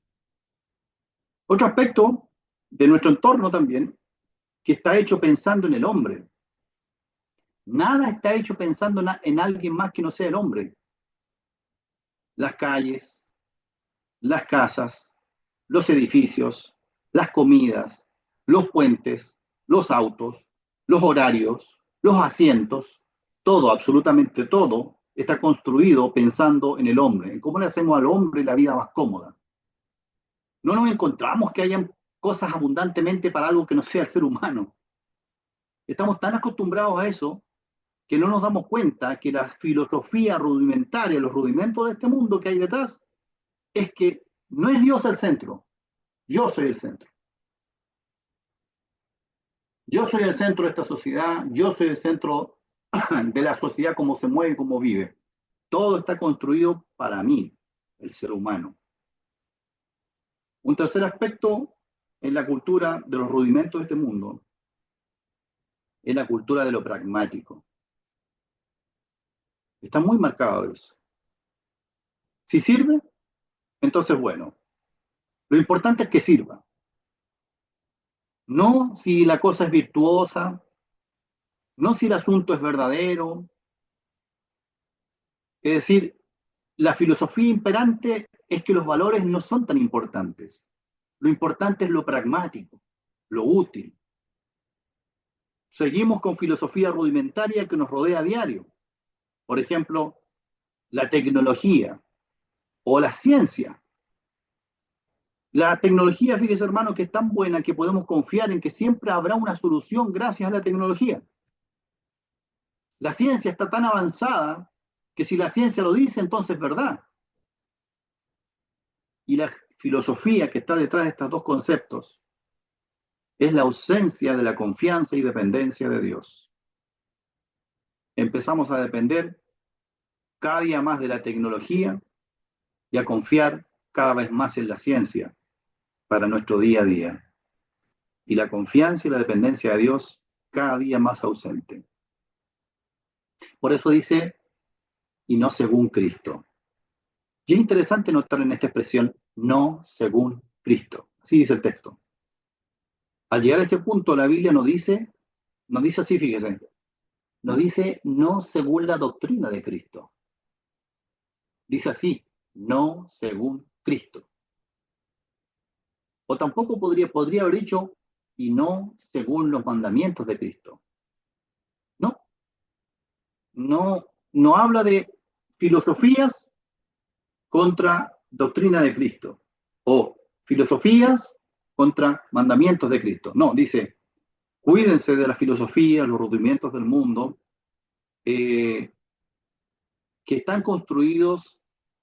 Otro aspecto de nuestro entorno también, que está hecho pensando en el hombre. Nada está hecho pensando en alguien más que no sea el hombre. Las calles, las casas, los edificios, las comidas, los puentes, los autos, los horarios, los asientos, todo, absolutamente todo, está construido pensando en el hombre, en cómo le hacemos al hombre la vida más cómoda. No nos encontramos que hayan cosas abundantemente para algo que no sea el ser humano. Estamos tan acostumbrados a eso que no nos damos cuenta que la filosofía rudimentaria, los rudimentos de este mundo que hay detrás, es que no es Dios el centro, yo soy el centro. Yo soy el centro de esta sociedad, yo soy el centro de la sociedad, cómo se mueve y cómo vive. Todo está construido para mí, el ser humano. Un tercer aspecto en la cultura de los rudimentos de este mundo es la cultura de lo pragmático. Está muy marcado eso. Si sirve, entonces bueno. Lo importante es que sirva. No si la cosa es virtuosa, no si el asunto es verdadero. Es decir, la filosofía imperante es que los valores no son tan importantes. Lo importante es lo pragmático, lo útil. Seguimos con filosofía rudimentaria que nos rodea a diario. Por ejemplo, la tecnología o la ciencia. La tecnología, fíjese hermano, que es tan buena que podemos confiar en que siempre habrá una solución gracias a la tecnología. La ciencia está tan avanzada que si la ciencia lo dice, entonces es verdad. Y la filosofía que está detrás de estos dos conceptos es la ausencia de la confianza y dependencia de Dios. Empezamos a depender cada día más de la tecnología y a confiar cada vez más en la ciencia para nuestro día a día. Y la confianza y la dependencia de Dios cada día más ausente. Por eso dice, y no según Cristo. Y es interesante notar en esta expresión, no según Cristo. Así dice el texto. Al llegar a ese punto, la Biblia nos dice así, fíjese, nos dice no según la doctrina de Cristo. Dice así, no según Cristo. O tampoco podría haber dicho, y no según los mandamientos de Cristo. No, no habla de filosofías contra doctrina de Cristo, o filosofías contra mandamientos de Cristo. No, dice, cuídense de la filosofía, los rudimentos del mundo, que están construidos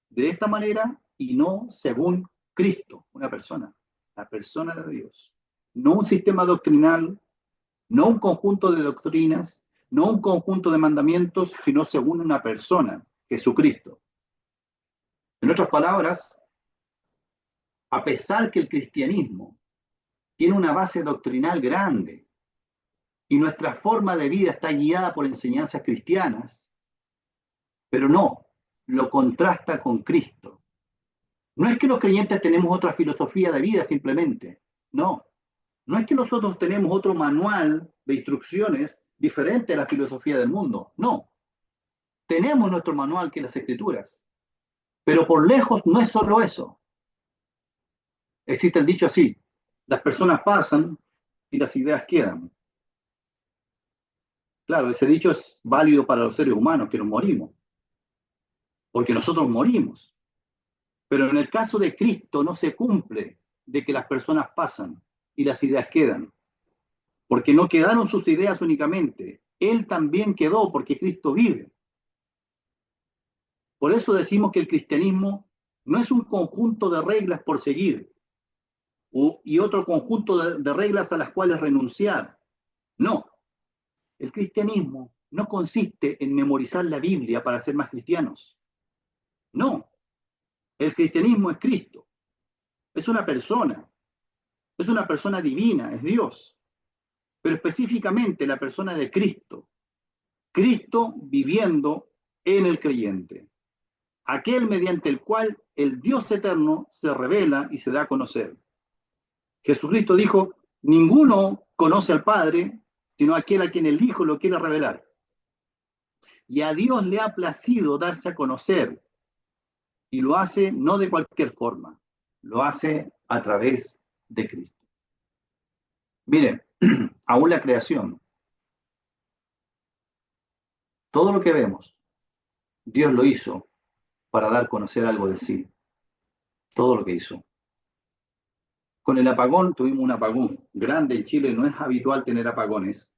de esta manera y no según Cristo, una persona, la persona de Dios. No un sistema doctrinal, no un conjunto de doctrinas, no un conjunto de mandamientos, sino según una persona, Jesucristo. En otras palabras, a pesar que el cristianismo tiene una base doctrinal grande y nuestra forma de vida está guiada por enseñanzas cristianas, pero no, lo contrasta con Cristo. No es que los creyentes tenemos otra filosofía de vida simplemente, no. No es que nosotros tenemos otro manual de instrucciones diferente a la filosofía del mundo, no. Tenemos nuestro manual que es las Escrituras, pero por lejos no es solo eso. Existe el dicho así, las personas pasan y las ideas quedan. Claro, ese dicho es válido para los seres humanos que nos morimos, porque nosotros morimos. Pero en el caso de Cristo no se cumple de que las personas pasan y las ideas quedan, porque no quedaron sus ideas únicamente, Él también quedó porque Cristo vive. Por eso decimos que el cristianismo no es un conjunto de reglas por seguir, y otro conjunto de reglas a las cuales renunciar. No, el cristianismo no consiste en memorizar la Biblia para ser más cristianos. No, el cristianismo es Cristo, es una persona divina, es Dios, pero específicamente la persona de Cristo, Cristo viviendo en el creyente, aquel mediante el cual el Dios eterno se revela y se da a conocer. Jesucristo dijo, ninguno conoce al Padre, sino aquel a quien el Hijo lo quiere revelar. Y a Dios le ha placido darse a conocer, y lo hace no de cualquier forma, lo hace a través de Cristo. Miren, aún la creación, todo lo que vemos, Dios lo hizo para dar a conocer algo de sí, todo lo que hizo. Con el apagón tuvimos un apagón grande en Chile, no es habitual tener apagones,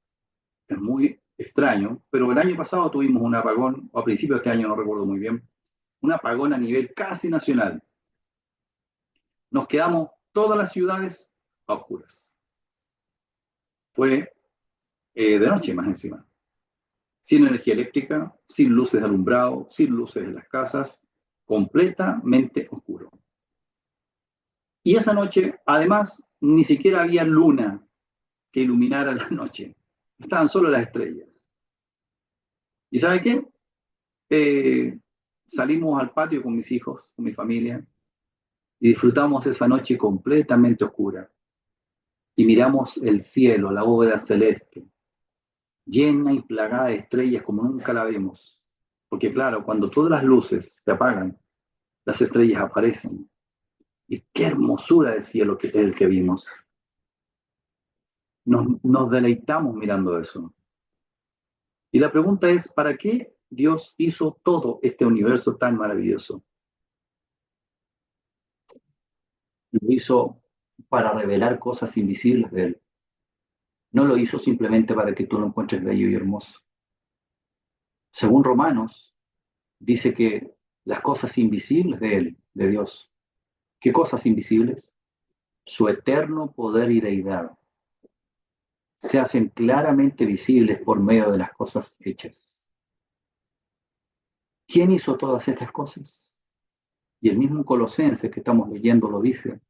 es muy extraño, pero el año pasado tuvimos un apagón, o a principios de este año, no recuerdo muy bien, un apagón a nivel casi nacional. Nos quedamos todas las ciudades a oscuras. Fue de noche más encima, sin energía eléctrica, sin luces de alumbrado, sin luces en las casas, completamente oscuro. Y esa noche, además, ni siquiera había luna que iluminara la noche, estaban solo las estrellas. ¿Y sabe qué? Eh, Salimos al patio con mis hijos, con mi familia, y disfrutamos esa noche completamente oscura. Y miramos el cielo, la bóveda celeste, llena y plagada de estrellas como nunca la vemos. Porque claro, cuando todas las luces se apagan, las estrellas aparecen. Y qué hermosura de cielo que es el que vimos. Nos deleitamos mirando eso. Y la pregunta es, ¿para qué Dios hizo todo este universo tan maravilloso? Lo hizo para revelar cosas invisibles de Él. No lo hizo simplemente para que tú lo encuentres bello y hermoso. Según Romanos, dice que las cosas invisibles de Él, de Dios, ¿qué cosas invisibles? Su eterno poder y deidad se hacen claramente visibles por medio de las cosas hechas. ¿Quién hizo todas estas cosas? Y el mismo Colosenses que estamos leyendo lo dice,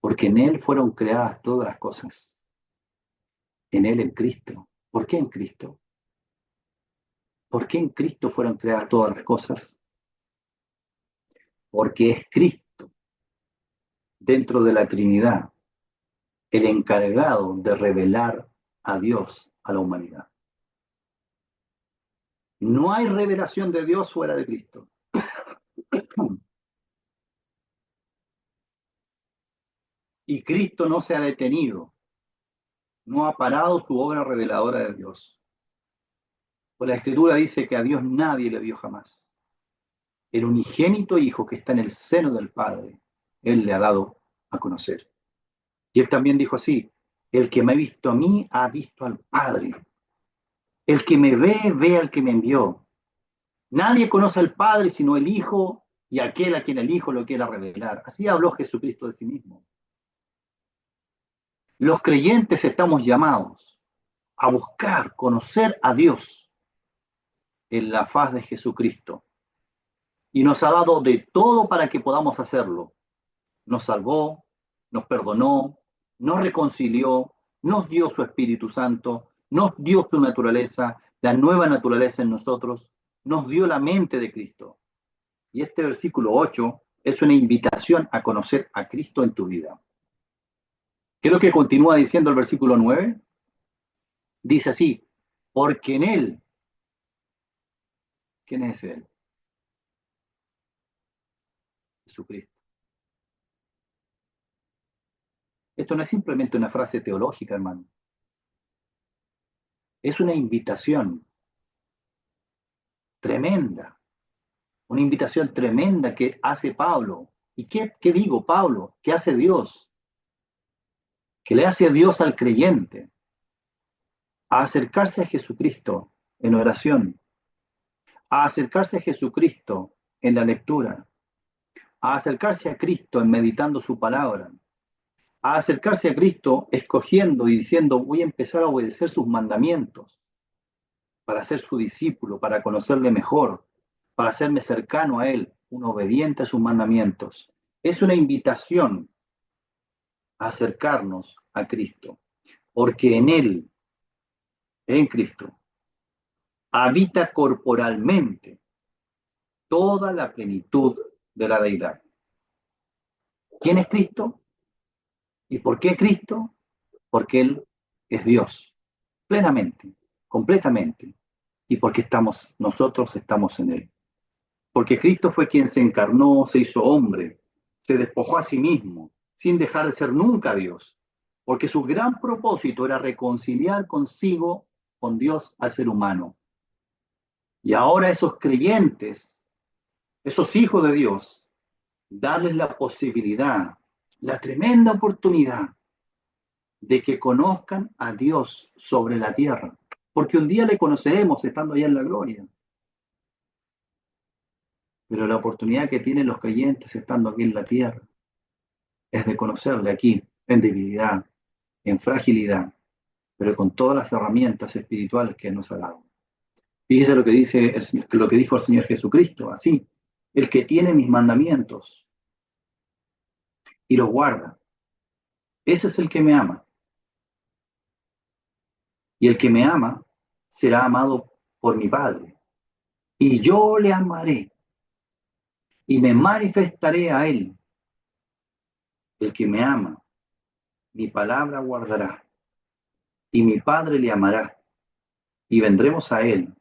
porque en Él fueron creadas todas las cosas. En Él, en Cristo. ¿Por qué en Cristo? ¿Por qué en Cristo fueron creadas todas las cosas? Porque es Cristo, dentro de la Trinidad, el encargado de revelar a Dios a la humanidad. No hay revelación de Dios fuera de Cristo. Y Cristo no se ha detenido, no ha parado su obra reveladora de Dios. Pues la Escritura dice que a Dios nadie le vio jamás. El unigénito Hijo que está en el seno del Padre, Él le ha dado a conocer. Y Él también dijo así, el que me ha visto a mí, ha visto al Padre. El que me ve, ve al que me envió. Nadie conoce al Padre sino el Hijo y aquel a quien el Hijo lo quiera revelar. Así habló Jesucristo de sí mismo. Los creyentes estamos llamados a buscar, conocer a Dios en la faz de Jesucristo. Y nos ha dado de todo para que podamos hacerlo. Nos salvó, nos perdonó, nos reconcilió, nos dio su Espíritu Santo, nos dio su naturaleza, la nueva naturaleza en nosotros, nos dio la mente de Cristo. Y este versículo 8 es una invitación a conocer a Cristo en tu vida. ¿Qué es lo que continúa diciendo el versículo 9? Dice así, porque en Él, ¿quién es Él? Jesucristo. Esto no es simplemente una frase teológica, hermano. Es una invitación tremenda, una invitación tremenda que hace Pablo. ¿Y qué digo, Pablo? ¿Qué hace Dios? Que le hace Dios al creyente a acercarse a Jesucristo en oración, a acercarse a Jesucristo en la lectura, a acercarse a Cristo en meditando su palabra, a acercarse a Cristo escogiendo y diciendo, voy a empezar a obedecer sus mandamientos para ser su discípulo, para conocerle mejor, para hacerme cercano a Él, un obediente a sus mandamientos. Es una invitación a acercarnos a Cristo, porque en Él, en Cristo, habita corporalmente toda la plenitud de la deidad. ¿Quién es Cristo? ¿Y por qué Cristo? Porque Él es Dios, plenamente, completamente, y porque nosotros estamos en Él. Porque Cristo fue quien se encarnó, se hizo hombre, se despojó a sí mismo, sin dejar de ser nunca Dios, porque su gran propósito era reconciliar consigo, con Dios, al ser humano. Y ahora esos creyentes, esos hijos de Dios, darles la posibilidad, la tremenda oportunidad de que conozcan a Dios sobre la tierra, porque un día le conoceremos estando allá en la gloria. Pero la oportunidad que tienen los creyentes estando aquí en la tierra es de conocerle aquí, en debilidad, en fragilidad, pero con todas las herramientas espirituales que nos ha dado. Fíjese lo que dice lo que dijo el Señor Jesucristo, así, el que tiene mis mandamientos y los guarda, ese es el que me ama. Y el que me ama será amado por mi Padre. Y yo le amaré y me manifestaré a él. El que me ama, mi palabra guardará, y mi Padre le amará, y vendremos a él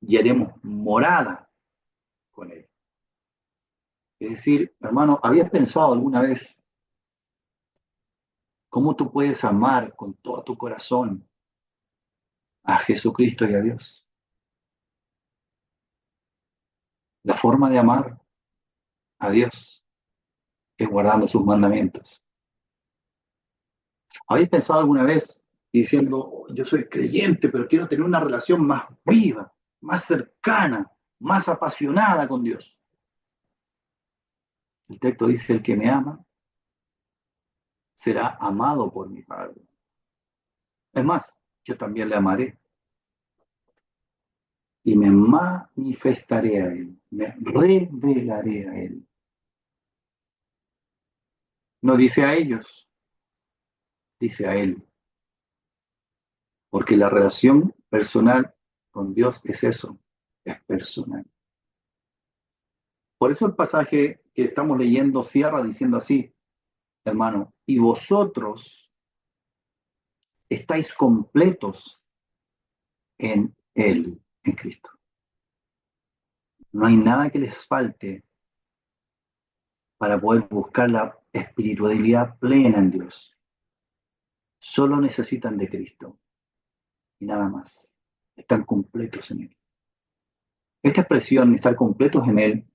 y haremos morada con él. Es decir, hermano, ¿habías pensado alguna vez cómo tú puedes amar con todo tu corazón a Jesucristo y a Dios? La forma de amar a Dios es guardando sus mandamientos. ¿Habéis pensado alguna vez diciendo, "Oh, yo soy creyente, pero quiero tener una relación más viva, más cercana, más apasionada con Dios"? El texto dice, el que me ama será amado por mi Padre. Es más, yo también le amaré y me manifestaré a él, me revelaré a él. No dice a ellos, dice a él, porque la relación personal con Dios es eso, es personal. Por eso el pasaje que estamos leyendo cierra diciendo así, hermano, y vosotros estáis completos en Él, en Cristo. No hay nada que les falte para poder buscar la espiritualidad plena en Dios. Solo necesitan de Cristo y nada más. Están completos en Él. Esta expresión, estar completos en Él,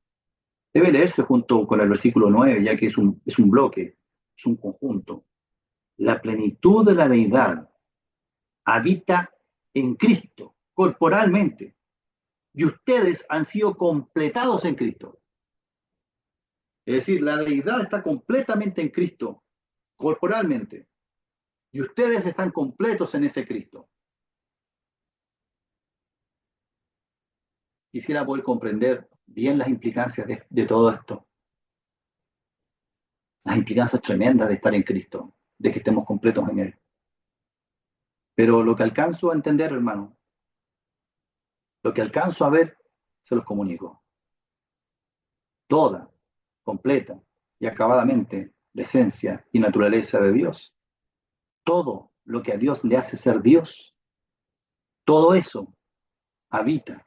debe leerse junto con el versículo 9, ya que es un bloque, es un conjunto. La plenitud de la deidad habita en Cristo, corporalmente, y ustedes han sido completados en Cristo. Es decir, la deidad está completamente en Cristo, corporalmente, y ustedes están completos en ese Cristo. Quisiera poder comprender bien las implicancias de todo esto, las implicancias tremendas de estar en Cristo, de que estemos completos en Él. Pero lo que alcanzo a entender, hermano, lo que alcanzo a ver, se los comunico. Toda, completa y acabadamente la esencia y naturaleza de Dios. Todo lo que a Dios le hace ser Dios, todo eso habita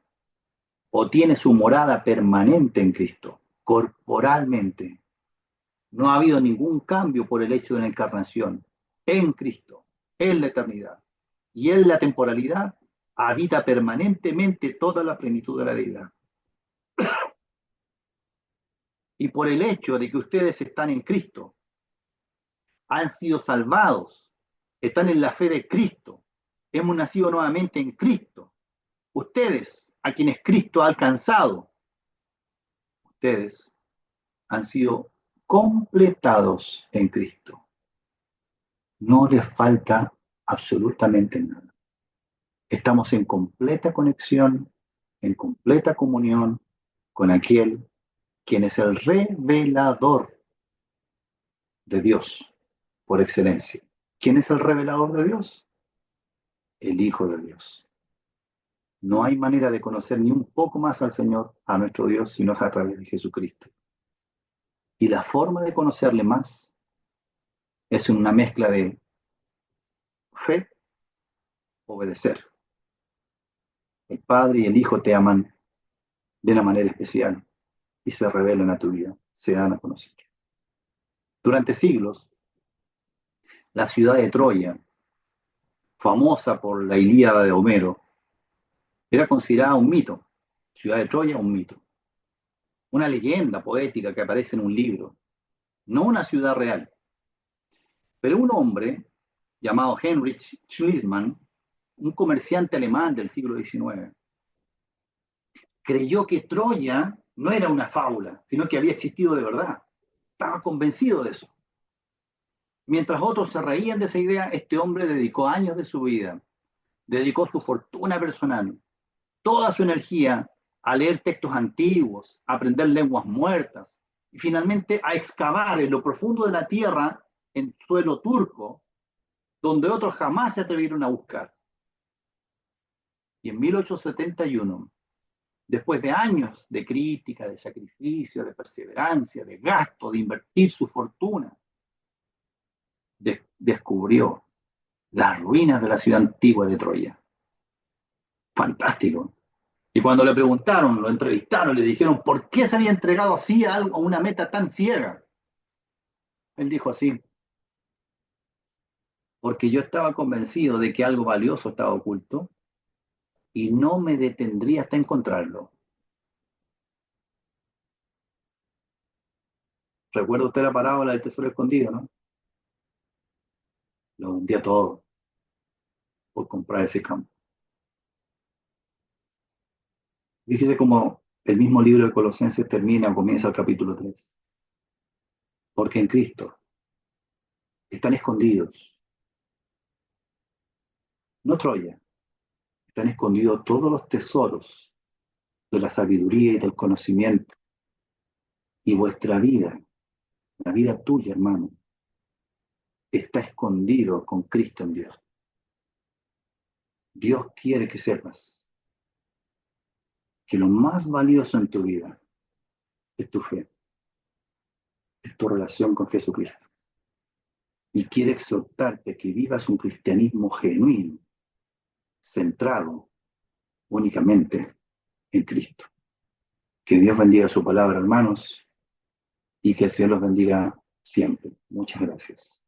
o tiene su morada permanente en Cristo, corporalmente. No ha habido ningún cambio por el hecho de la encarnación. En Cristo, en la eternidad y en la temporalidad, habita permanentemente toda la plenitud de la deidad. Y por el hecho de que ustedes están en Cristo, han sido salvados, están en la fe de Cristo, hemos nacido nuevamente en Cristo. Ustedes, a quienes Cristo ha alcanzado, ustedes han sido completados en Cristo. No les falta absolutamente nada. Estamos en completa conexión, en completa comunión con aquel quien es el revelador de Dios por excelencia. ¿Quién es el revelador de Dios? El Hijo de Dios. No hay manera de conocer ni un poco más al Señor, a nuestro Dios, sino a través de Jesucristo. Y la forma de conocerle más es una mezcla de fe, obedecer. El Padre y el Hijo te aman de una manera especial y se revelan a tu vida, se dan a conocer. Durante siglos, la ciudad de Troya, famosa por la Ilíada de Homero, era considerada un mito. Ciudad de Troya, un mito. Una leyenda poética que aparece en un libro, no una ciudad real. Pero un hombre llamado Heinrich Schliemann, un comerciante alemán del siglo XIX, creyó que Troya no era una fábula, sino que había existido de verdad. Estaba convencido de eso. Mientras otros se reían de esa idea, este hombre dedicó años de su vida, dedicó su fortuna personal, toda su energía a leer textos antiguos, a aprender lenguas muertas y finalmente a excavar en lo profundo de la tierra, en suelo turco, donde otros jamás se atrevieron a buscar. Y en 1871, después de años de crítica, de sacrificio, de perseverancia, de gasto, de invertir su fortuna, descubrió las ruinas de la ciudad antigua de Troya. Fantástico. Y cuando le preguntaron, lo entrevistaron, le dijeron por qué se había entregado así a una meta tan ciega. Él dijo así, porque yo estaba convencido de que algo valioso estaba oculto y no me detendría hasta encontrarlo. ¿Recuerda usted la parábola del tesoro escondido, no? Lo vendía todo por comprar ese campo. Fíjese cómo el mismo libro de Colosenses termina o comienza el capítulo 3. Porque en Cristo están escondidos, no Troya, están escondidos todos los tesoros de la sabiduría y del conocimiento. Y vuestra vida, la vida tuya, hermano, está escondido con Cristo en Dios. Dios quiere que sepas que lo más valioso en tu vida es tu fe, es tu relación con Jesucristo. Y quiere exhortarte a que vivas un cristianismo genuino, centrado únicamente en Cristo. Que Dios bendiga su palabra, hermanos, y que el Señor los bendiga siempre. Muchas gracias.